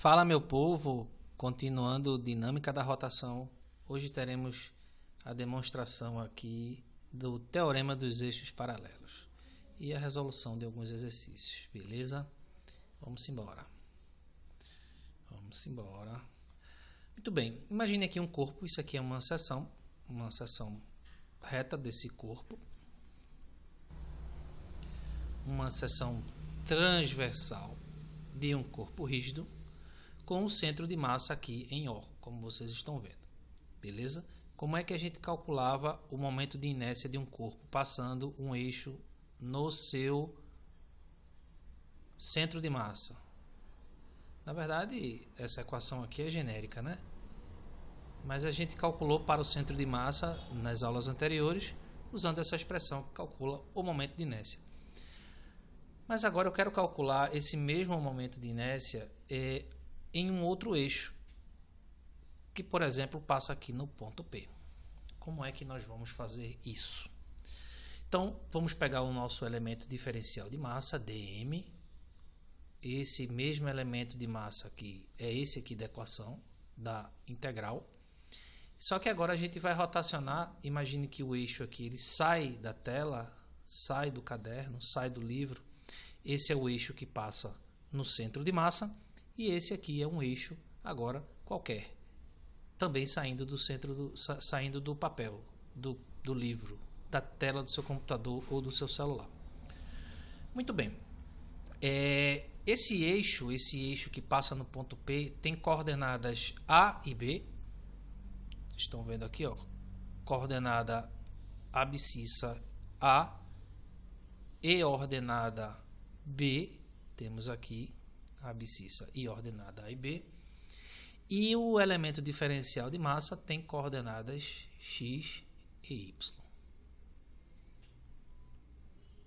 Fala, meu povo, continuando dinâmica da rotação, hoje teremos a demonstração aqui do teorema dos eixos paralelos e a resolução de alguns exercícios, beleza? Vamos embora. Muito bem, imagine aqui um corpo, isso aqui é uma seção reta desse corpo, uma seção transversal de um corpo rígido, com o centro de massa aqui em O, como vocês estão vendo. Beleza? Como é que a gente calculava o momento de inércia de um corpo passando um eixo no seu centro de massa? Na verdade, essa equação aqui é genérica, né? Mas a gente calculou para o centro de massa nas aulas anteriores, usando essa expressão que calcula o momento de inércia. Mas agora eu quero calcular esse mesmo momento de inércia em um outro eixo, que, por exemplo, passa aqui no ponto P. Como é que nós vamos fazer isso? Então, vamos pegar o nosso elemento diferencial de massa, dm. Esse mesmo elemento de massa aqui é esse aqui da equação, da integral. Só que agora a gente vai rotacionar. Imagine que o eixo aqui ele sai da tela, sai do caderno, sai do livro. Esse é o eixo que passa no centro de massa. E esse aqui é um eixo agora qualquer, também saindo do centro, saindo do papel, do livro, da tela do seu computador ou do seu celular. Muito bem. Esse eixo que passa no ponto P tem coordenadas A e B. Estão vendo aqui, ó, coordenada abscissa A e ordenada B. Temos aqui a abscissa e ordenada A e B. E o elemento diferencial de massa tem coordenadas x e y.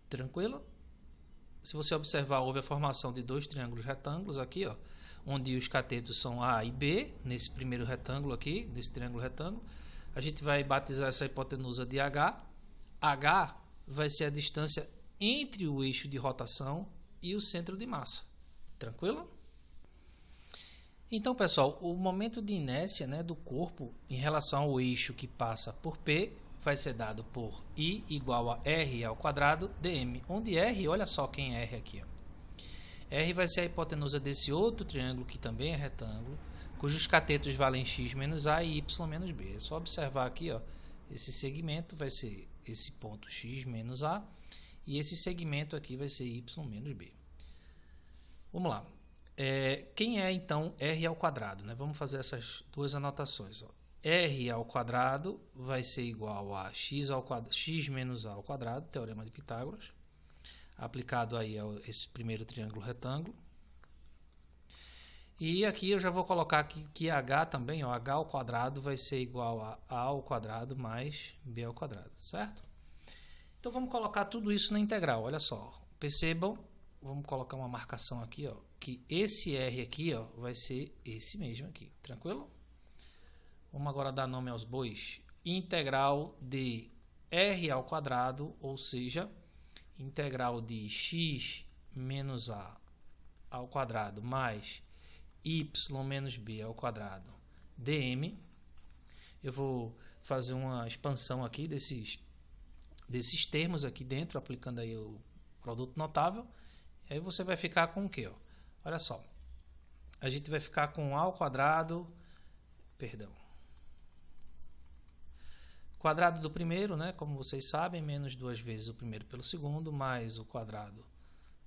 Tranquilo? Se você observar, houve a formação de dois triângulos retângulos aqui, ó, onde os catetos são A e B, nesse primeiro retângulo aqui, nesse triângulo retângulo. A gente vai batizar essa hipotenusa de H. H vai ser a distância entre o eixo de rotação e o centro de massa. Tranquilo? Então, pessoal, o momento de inércia, né, do corpo em relação ao eixo que passa por P vai ser dado por I igual a R ao quadrado dm, onde R, olha só quem é R aqui. Ó. R vai ser a hipotenusa desse outro triângulo que também é retângulo, cujos catetos valem x menos A e y menos B. É só observar aqui, ó, esse segmento vai ser esse ponto x menos A e esse segmento aqui vai ser y menos B. Vamos lá. Quem é então R ao quadrado? Né? Vamos fazer essas duas anotações. Ó. R ao quadrado vai ser igual a x menos A ao quadrado, teorema de Pitágoras, aplicado aí a esse primeiro triângulo retângulo. E aqui eu já vou colocar aqui que H também, ó, H ao quadrado vai ser igual a A ao quadrado mais B ao quadrado, certo? Então vamos colocar tudo isso na integral, olha só. Percebam, vamos colocar uma marcação aqui, ó, que esse R aqui, ó, vai ser esse mesmo aqui, tranquilo? Vamos agora dar nome aos bois. Integral de R ao quadrado, ou seja, integral de x menos A ao quadrado mais y menos B ao quadrado dm. Eu vou fazer uma expansão aqui desses termos aqui dentro, aplicando aí o produto notável. Aí você vai ficar com o quê? Ó? Olha só. A gente vai ficar com A ao quadrado, quadrado do primeiro, né, como vocês sabem, menos duas vezes o primeiro pelo segundo, mais o quadrado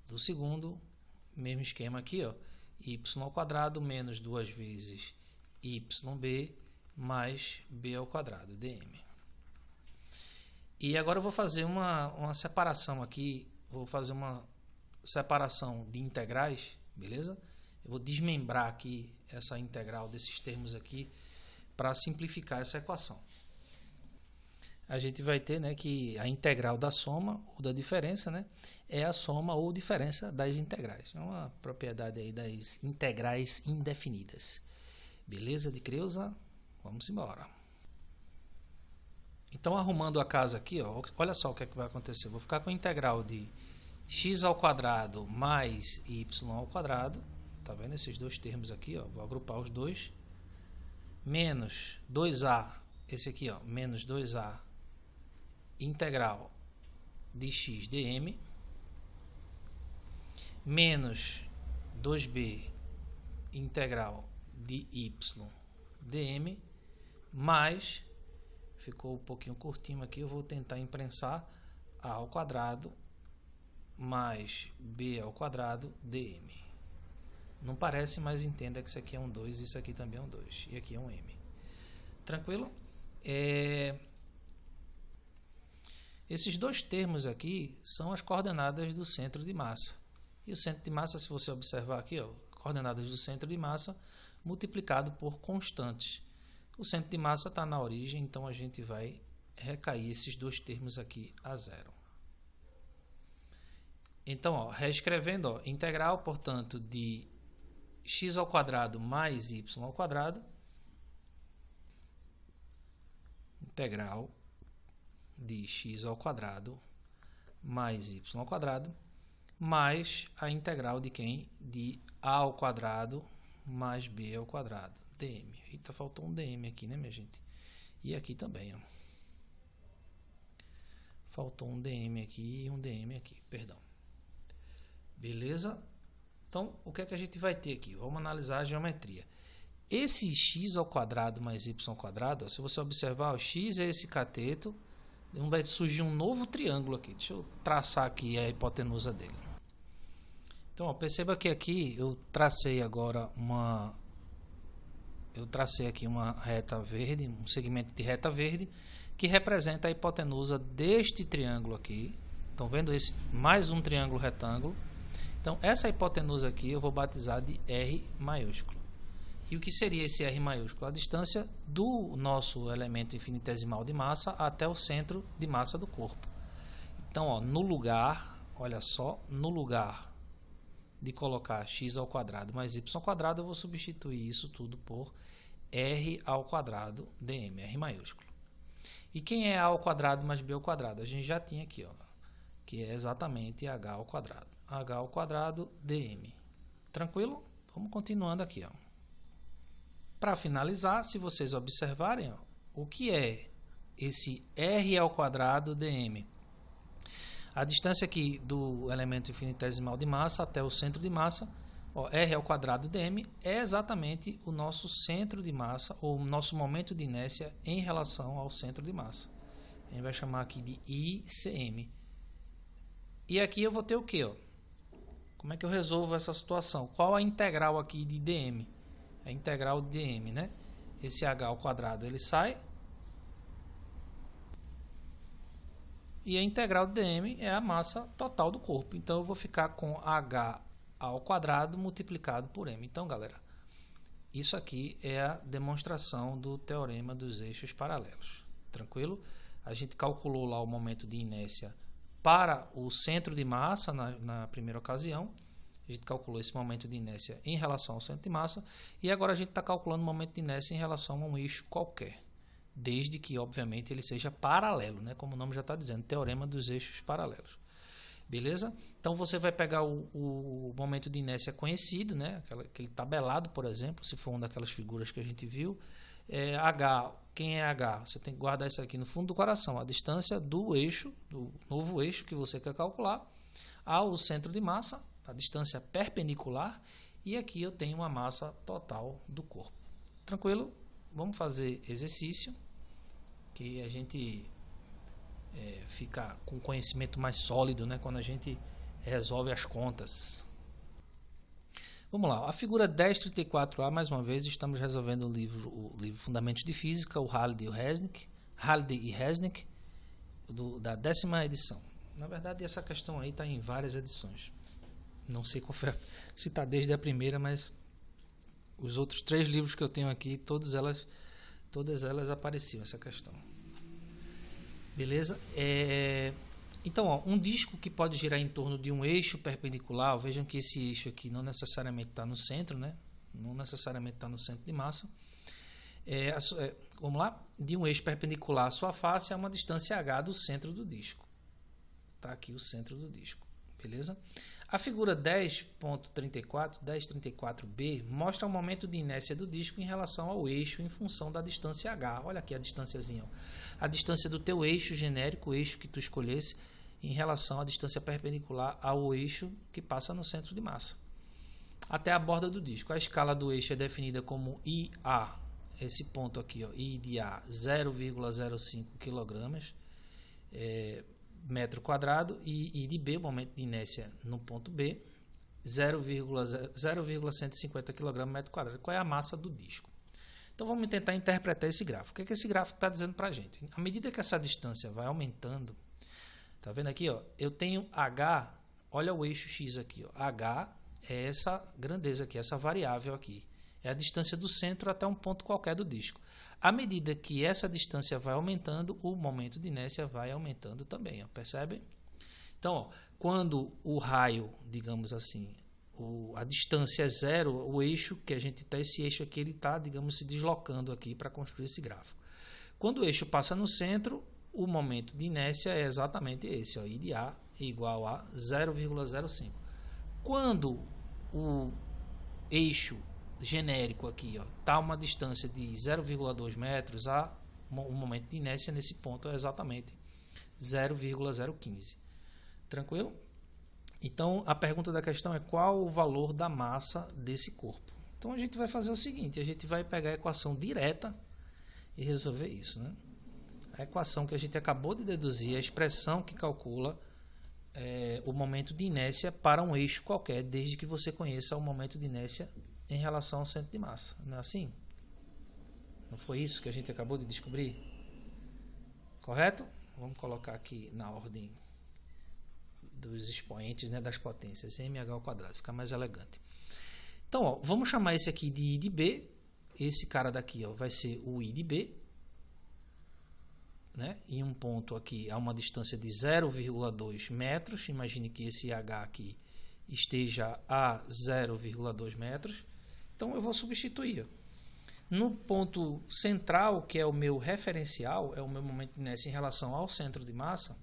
do segundo, mesmo esquema aqui, ó, y ao quadrado menos duas vezes yb mais b ao quadrado, dm. E agora eu vou fazer uma separação aqui, vou fazer uma separação de integrais, beleza? Eu vou desmembrar aqui essa integral desses termos aqui para simplificar essa equação. A gente vai ter, né, que a integral da soma ou da diferença, né, é a soma ou diferença das integrais. É uma propriedade aí das integrais indefinidas. Beleza de Creusa? Vamos embora. Então, arrumando a casa aqui, ó, olha só o que é que vai acontecer. Eu vou ficar com a integral de x ao quadrado mais y ao quadrado tá vendo esses dois termos aqui, ó? Vou agrupar os dois. Menos 2A, esse aqui, ó, menos 2A integral de x dm, menos 2b integral de y dm, mais, ficou um pouquinho curtinho aqui, eu vou tentar imprensar, a ao quadrado mais b ao quadrado dm. Não parece, mas entenda que isso aqui é um 2 e isso aqui também é um 2. E aqui é um m. Tranquilo? Esses dois termos aqui são as coordenadas do centro de massa. E o centro de massa, se você observar aqui, ó, coordenadas do centro de massa multiplicado por constantes. O centro de massa está na origem, então a gente vai recair esses dois termos aqui a zero. Então, ó, reescrevendo, ó, integral, portanto, de x ao quadrado mais y ao quadrado, integral de x ao quadrado mais y ao quadrado, mais a integral de quem? De a ao quadrado mais b ao quadrado, dm. Eita, faltou um dm aqui, né, minha gente? E aqui também, ó. Faltou um dm aqui e um dm aqui, perdão. Beleza? Então, o que é que a gente vai ter aqui? Vamos analisar a geometria. Esse x ao quadrado mais y ao quadrado, ó, se você observar, o x é esse cateto, vai surgir um novo triângulo aqui. Deixa eu traçar aqui a hipotenusa dele. Então, ó, perceba que aqui eu tracei agora aqui uma reta verde, um segmento de reta verde, que representa a hipotenusa deste triângulo aqui. Estão vendo esse mais um triângulo retângulo? Então, essa hipotenusa aqui eu vou batizar de R maiúsculo. E o que seria esse R maiúsculo? A distância do nosso elemento infinitesimal de massa até o centro de massa do corpo. Então, ó, no lugar, olha só, no lugar de colocar x ao quadrado mais y ao quadrado, eu vou substituir isso tudo por R ao quadrado dm, R maiúsculo. E quem é A ao quadrado mais B ao quadrado? A gente já tinha aqui, ó, que é exatamente H ao quadrado. H ao quadrado dm. Tranquilo? Vamos continuando aqui, ó. Para finalizar, se vocês observarem, ó, o que é esse R ao quadrado dm? A distância aqui do elemento infinitesimal de massa até o centro de massa, ó, R ao quadrado dm, é exatamente o nosso centro de massa, ou o nosso momento de inércia em relação ao centro de massa. A gente vai chamar aqui de ICM. E aqui eu vou ter o quê? Ó? Como é que eu resolvo essa situação? Qual a integral aqui de dm? A integral de dm, né? Esse h ao quadrado ele sai. E a integral de dm é a massa total do corpo. Então eu vou ficar com h ao quadrado multiplicado por m. Então, galera, isso aqui é a demonstração do teorema dos eixos paralelos. Tranquilo? A gente calculou lá o momento de inércia para o centro de massa na primeira ocasião. A gente calculou esse momento de inércia em relação ao centro de massa. E agora a gente está calculando o momento de inércia em relação a um eixo qualquer. Desde que, obviamente, ele seja paralelo, né? Como o nome já está dizendo, teorema dos eixos paralelos. Beleza? Então você vai pegar o momento de inércia conhecido, né? Aquele tabelado, por exemplo, se for uma daquelas figuras que a gente viu. H, quem é H? Você tem que guardar isso aqui no fundo do coração. A distância do eixo, do novo eixo que você quer calcular, ao centro de massa, a distância perpendicular, e aqui eu tenho uma massa total do corpo. Tranquilo? Vamos fazer exercício, que a gente fica com conhecimento mais sólido, né, quando a gente resolve as contas. Vamos lá, a figura 1034A, mais uma vez, estamos resolvendo o livro Fundamentos de Física, o Halliday e Resnick, da 10ª edição. Na verdade, essa questão aí está em várias edições. Não sei se está desde a primeira, mas os outros 3 livros que eu tenho aqui, todas elas apareciam essa questão. Beleza? Então, ó, um disco que pode girar em torno de um eixo perpendicular, vejam que esse eixo aqui não necessariamente está no centro, né? Não necessariamente está no centro de massa. Vamos lá? De um eixo perpendicular à sua face a uma distância h do centro do disco. Está aqui o centro do disco. Beleza? A figura 10.34b mostra o momento de inércia do disco em relação ao eixo em função da distância h. Olha aqui a distânciazinha. A distância do teu eixo genérico, o eixo que tu escolhesse, em relação à distância perpendicular ao eixo que passa no centro de massa, até a borda do disco. A escala do eixo é definida como IA, esse ponto aqui, ó, I de A, 0,05 kg, metro quadrado, e I de B, o momento de inércia no ponto B, 0,150 kg metro quadrado. Qual é a massa do disco? Então vamos tentar interpretar esse gráfico. O que é que esse gráfico está dizendo para a gente? À medida que essa distância vai aumentando, tá vendo aqui, ó, eu tenho H, olha o eixo X aqui, ó, H é essa grandeza aqui, essa variável aqui. É a distância do centro até um ponto qualquer do disco. À medida que essa distância vai aumentando, o momento de inércia vai aumentando também, ó, percebem? Então, ó, quando o raio, digamos assim, a distância é zero, o eixo que a gente está, esse eixo aqui, ele está, digamos, se deslocando aqui para construir esse gráfico. Quando o eixo passa no centro, o momento de inércia é exatamente esse, ó, I de A igual a 0,05. Quando o eixo genérico aqui está a uma distância de 0,2 metros, o momento de inércia nesse ponto é exatamente 0,015. Tranquilo? Então, a pergunta da questão é qual o valor da massa desse corpo. Então, a gente vai fazer o seguinte, a gente vai pegar a equação direta e resolver isso, né? A equação que a gente acabou de deduzir, a expressão que calcula o momento de inércia para um eixo qualquer, desde que você conheça o momento de inércia em relação ao centro de massa. Não é assim? Não foi isso que a gente acabou de descobrir? Correto? Vamos colocar aqui na ordem dos expoentes, né, das potências, mh ao quadrado, fica mais elegante. Então, ó, vamos chamar esse aqui de I de B. Esse cara daqui, ó, vai ser o I de B. Né? Em um ponto aqui a uma distância de 0,2 metros. Imagine que esse H aqui esteja a 0,2 metros. Então eu vou substituir. No ponto central, que é o meu referencial, é o meu momento de inércia em relação ao centro de massa,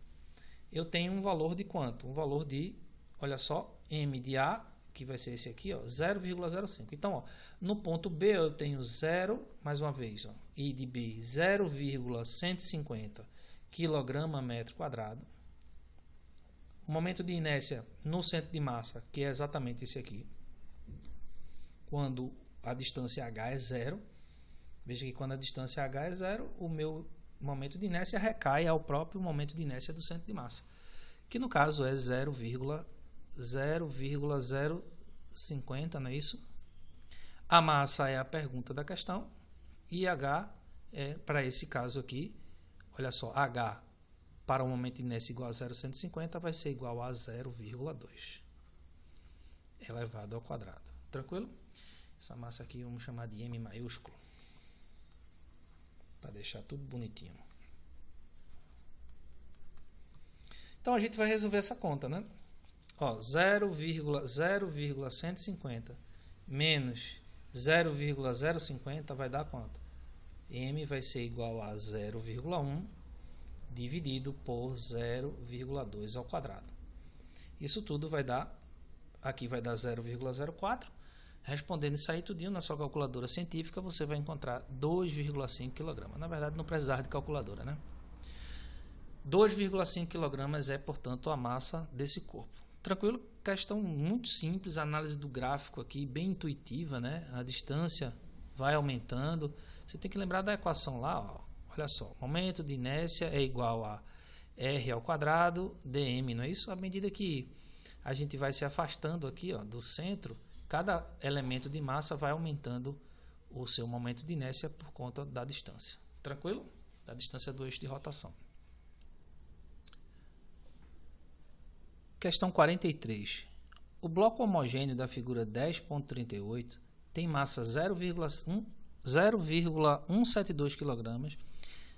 eu tenho um valor de quanto? Um valor de, olha só, M de A, que vai ser esse aqui, 0,05. Então, ó, no ponto B eu tenho 0, mais uma vez, ó, I de B, 0,150 kg metro quadrado. O momento de inércia no centro de massa, que é exatamente esse aqui, quando a distância H é 0, veja que quando a distância H é 0, o meu momento de inércia recai ao próprio momento de inércia do centro de massa, que no caso é 0,050, não é isso? A massa é a pergunta da questão e H é, para esse caso aqui, olha só, H para o momento de inércia igual a 0,150 vai ser igual a 0,2 elevado ao quadrado. Tranquilo? Essa massa aqui vamos chamar de M maiúsculo, para deixar tudo bonitinho. Então a gente vai resolver essa conta, né? Ó, 0,150 menos 0,050 vai dar quanto? M vai ser igual a 0,1 dividido por 0,2 ao quadrado. Isso tudo vai dar, aqui vai dar 0,04. Respondendo isso aí tudinho na sua calculadora científica, você vai encontrar 2,5 kg. Na verdade, não precisar de calculadora, né? 2,5 kg é, portanto, a massa desse corpo. Tranquilo? Questão muito simples, a análise do gráfico aqui, bem intuitiva, né? A distância vai aumentando. Você tem que lembrar da equação lá, ó. Olha só, momento de inércia é igual a R ao quadrado dm, não é isso? À medida que a gente vai se afastando aqui, ó, do centro, cada elemento de massa vai aumentando o seu momento de inércia por conta da distância. Tranquilo? Da distância do eixo de rotação. Questão 43. O bloco homogêneo da figura 10.38 tem massa 0,172 kg,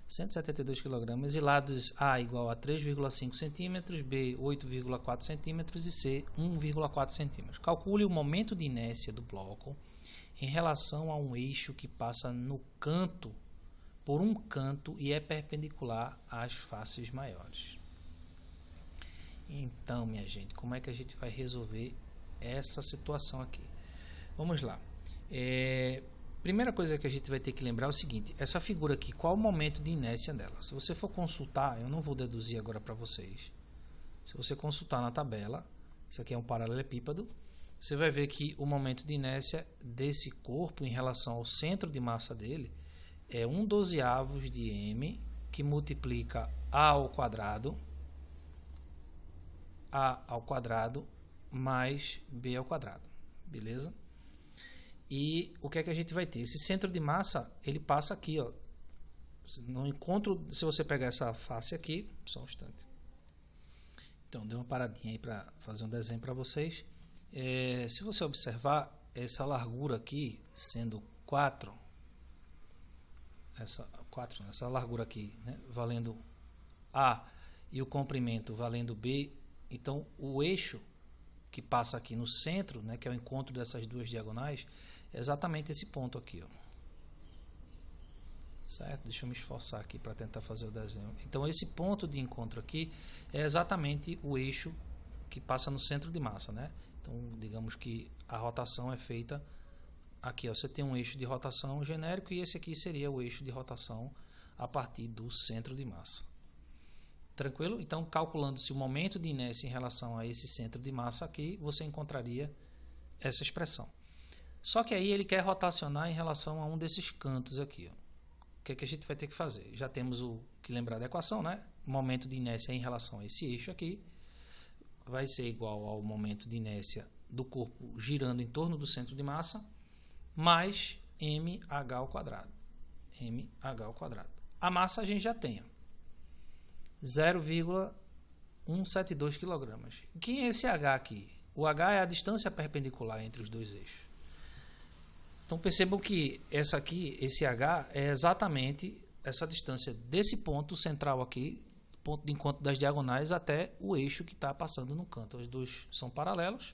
172 kg, e lados A igual a 3,5 cm, B 8,4 cm e C 1,4 cm. Calcule o momento de inércia do bloco em relação a um eixo que passa no canto, por um canto e é perpendicular às faces maiores. Então, minha gente, como é que a gente vai resolver essa situação aqui? Vamos lá. Primeira coisa que a gente vai ter que lembrar é o seguinte: essa figura aqui, qual o momento de inércia dela? Se você for consultar, eu não vou deduzir agora para vocês. Se você consultar na tabela, isso aqui é um paralelepípedo, você vai ver que o momento de inércia desse corpo em relação ao centro de massa dele é 1/12 de m, que multiplica a ao quadrado mais b ao quadrado, beleza? E o que é que a gente vai ter? Esse centro de massa, ele passa aqui, ó. No encontro, se você pegar essa face aqui, só um instante. Então, dei uma paradinha aí para fazer um desenho para vocês. Se você observar, essa largura aqui, sendo 4, essa largura aqui, né, valendo A, e o comprimento valendo B, então o eixo que passa aqui no centro, né, que é o encontro dessas duas diagonais, é exatamente esse ponto aqui, ó. Certo? Deixa eu me esforçar aqui para tentar fazer o desenho. Então esse ponto de encontro aqui é exatamente o eixo que passa no centro de massa, né? Então digamos que a rotação é feita aqui, ó. Você tem um eixo de rotação genérico e esse aqui seria o eixo de rotação a partir do centro de massa. Tranquilo? Então, calculando-se o momento de inércia em relação a esse centro de massa aqui, você encontraria essa expressão. Só que aí ele quer rotacionar em relação a um desses cantos aqui, ó. O que é que a gente vai ter que fazer? Já temos o que lembrar da equação, né? O momento de inércia em relação a esse eixo aqui vai ser igual ao momento de inércia do corpo girando em torno do centro de massa mais mh ao quadrado. mh ao quadrado. A massa a gente já tem, 0,172 kg. Quem é esse h aqui? O h é a distância perpendicular entre os dois eixos. Então percebam que esse h é exatamente essa distância desse ponto central aqui, ponto de encontro das diagonais, até o eixo que está passando no canto. Os dois são paralelos.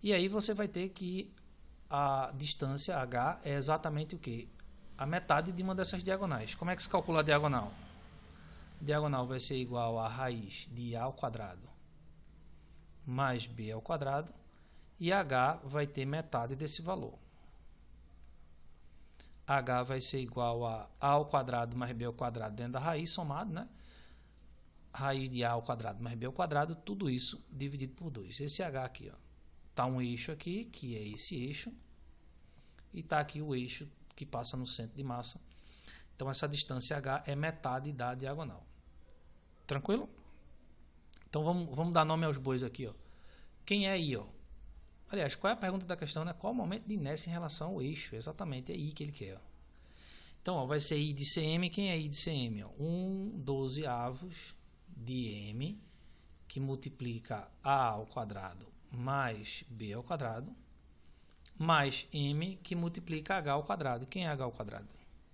E aí você vai ter que a distância h é exatamente o quê? A metade de uma dessas diagonais. Como é que se calcula a diagonal? A diagonal vai ser igual a raiz de a ao quadrado mais b ao quadrado, e h vai ter metade desse valor. H vai ser igual a ao quadrado mais b ao quadrado dentro da raiz, somado, né? Raiz de a ao quadrado mais b ao quadrado, tudo isso dividido por 2. Esse h aqui, ó, tá um eixo aqui, que é esse eixo, e tá aqui o eixo que passa no centro de massa. Então essa distância h é metade da diagonal. Tranquilo? Então vamos dar nome aos bois aqui, ó. Quem é I, ó? Aliás, qual é a pergunta da questão, né? Qual o momento de inércia em relação ao eixo? Exatamente, é I que ele quer, ó. Então, ó, vai ser I de CM. Quem é I de CM? 1/12 de M, que multiplica A ao quadrado mais B ao quadrado, mais M, que multiplica H ao quadrado. Quem é H ao quadrado?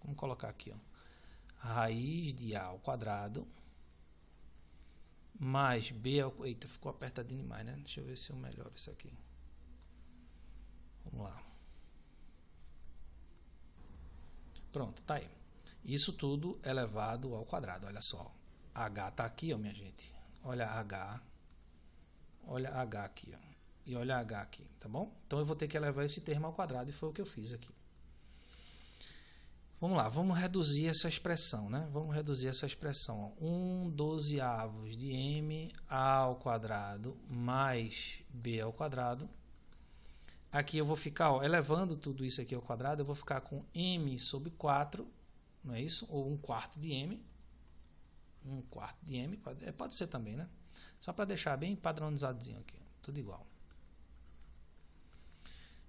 Vamos colocar aqui, ó. Raiz de A ao quadrado mais B ao... Eita, ficou apertadinho demais, né? Deixa eu ver se eu melhoro isso aqui. Vamos lá. Pronto, tá aí. Isso tudo elevado ao quadrado, olha só. H tá aqui, ó, minha gente. Olha H. Olha H aqui, ó. E olha H aqui, tá bom? Então eu vou ter que elevar esse termo ao quadrado e foi o que eu fiz aqui. Vamos lá, vamos reduzir essa expressão, né? Vamos reduzir essa expressão. 1/12 de m ao quadrado mais b ao quadrado. Aqui eu vou ficar, ó, elevando tudo isso aqui ao quadrado, eu vou ficar com m sobre 4, não é isso? Ou 1/4 de m. 1/4 de m, pode ser também, né? Só para deixar bem padronizadozinho aqui, tudo igual.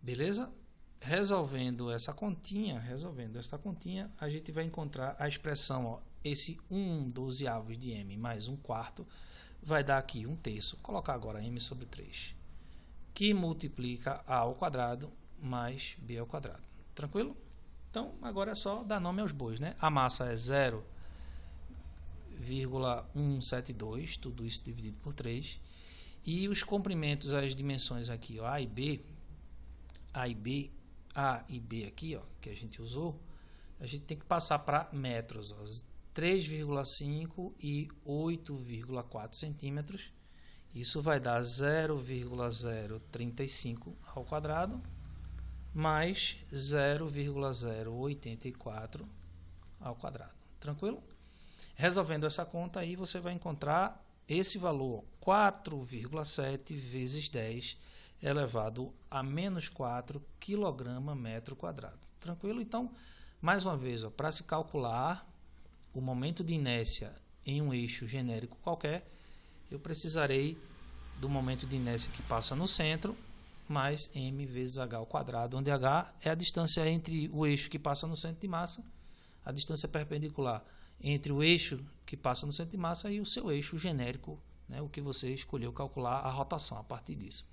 Beleza? Resolvendo essa continha, a gente vai encontrar a expressão, ó, esse 1/12 de m mais 1/4 vai dar aqui 1/3. Vou colocar agora m sobre 3. Que multiplica a ao quadrado mais b ao quadrado. Tranquilo? Então, agora é só dar nome aos bois, né? A massa é 0,172, tudo isso dividido por 3. E os comprimentos, as dimensões aqui, ó, A e B aqui, ó, que a gente usou, a gente tem que passar para metros, ó, 3,5 e 8,4 centímetros. Isso vai dar 0,035 ao quadrado mais 0,084 ao quadrado. Tranquilo? Resolvendo essa conta aí, você vai encontrar esse valor, 4,7 vezes 10 elevado a menos 4 kg/m². Tranquilo? Então, mais uma vez, para se calcular o momento de inércia em um eixo genérico qualquer, eu precisarei do momento de inércia que passa no centro, mais m vezes h ao quadrado, onde h é a distância entre o eixo que passa no centro de massa, a distância perpendicular entre o eixo que passa no centro de massa e o seu eixo genérico, né, o que você escolheu calcular a rotação a partir disso.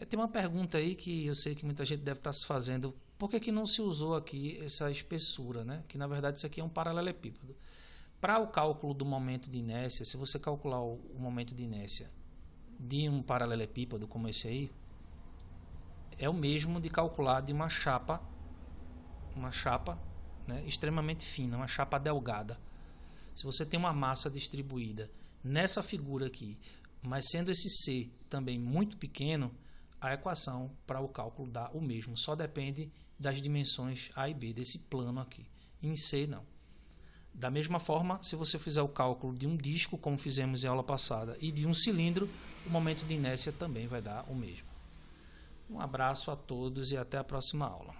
Tem uma pergunta aí que eu sei que muita gente deve estar se fazendo: por que não se usou aqui essa espessura, né? Que na verdade isso aqui é um paralelepípedo. Para o cálculo do momento de inércia, se você calcular o momento de inércia de um paralelepípedo como esse aí, é o mesmo de calcular de uma chapa, né, extremamente fina, uma chapa delgada. Se você tem uma massa distribuída nessa figura aqui, mas sendo esse C também muito pequeno, a equação para o cálculo dá o mesmo, só depende das dimensões A e B, desse plano aqui. Em C, não. Da mesma forma, se você fizer o cálculo de um disco, como fizemos em aula passada, e de um cilindro, o momento de inércia também vai dar o mesmo. Um abraço a todos e até a próxima aula.